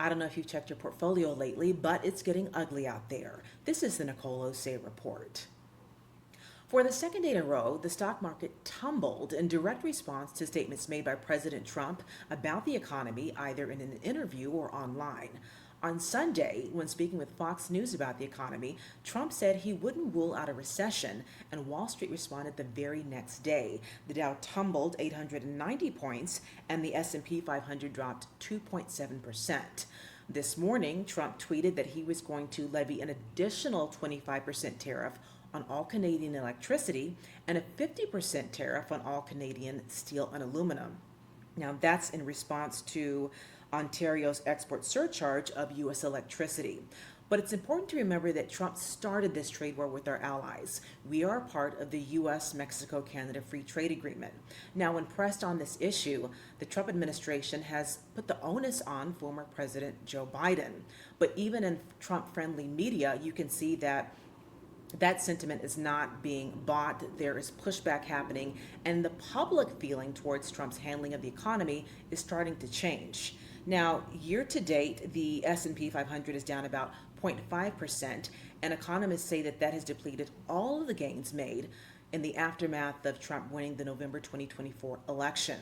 I don't know if you've checked your portfolio lately, but it's getting ugly out there. This is the Nicole Osei report. For the second day in a row, the stock market tumbled in direct response to statements made by President Trump about the economy, either in an interview or online. On Sunday, when speaking with Fox News about the economy, Trump said he wouldn't rule out a recession, and Wall Street responded the very next day. The Dow tumbled 890 points, and the S&P 500 dropped 2.7%. This morning, Trump tweeted that he was going to levy an additional 25% tariff on all Canadian electricity and a 50% tariff on all Canadian steel and aluminum. Now, that's in response to Ontario's export surcharge of U.S. electricity. But it's important to remember that Trump started this trade war with our allies. We are part of the U.S. Mexico-Canada Free Trade Agreement. Now, when pressed on this issue, the Trump administration has put the onus on former President Joe Biden. But even in Trump-friendly media, you can see that sentiment is not being bought. There is pushback happening, and the public feeling towards Trump's handling of the economy is starting to change. Now, year to date, the S&P 500 is down about 0.5%, and economists say that has depleted all of the gains made in the aftermath of Trump winning the November 2024 election.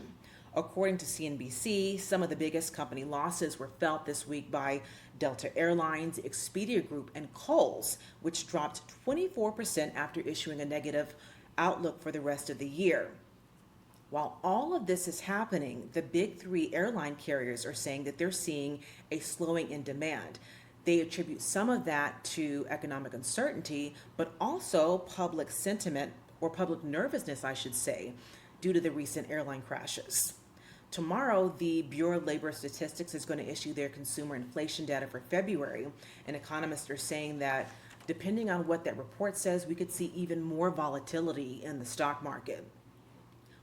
According to CNBC, some of the biggest company losses were felt this week by Delta Airlines, Expedia Group, and Kohl's, which dropped 24% after issuing a negative outlook for the rest of the year. While all of this is happening, the big three airline carriers are saying that they're seeing a slowing in demand. They attribute some of that to economic uncertainty, but also public sentiment, or public nervousness, I should say, due to the recent airline crashes. Tomorrow, the Bureau of Labor Statistics is going to issue their consumer inflation data for February, and economists are saying that depending on what that report says, we could see even more volatility in the stock market.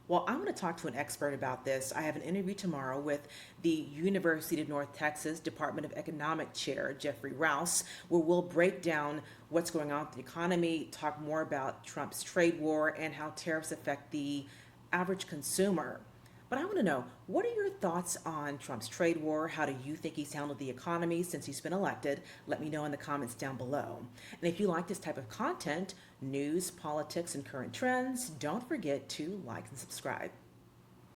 Well, I'm going to talk to an expert about this. I have an interview tomorrow with the University of North Texas Department of Economic Chair, Jeffrey Rouse, where we'll break down what's going on with the economy, talk more about Trump's trade war, and how tariffs affect the average consumer. But I want to know, what are your thoughts on Trump's trade war? How do you think he's handled the economy since he's been elected? Let me know in the comments down below. And if you like this type of content, news, politics, and current trends, don't forget to like and subscribe.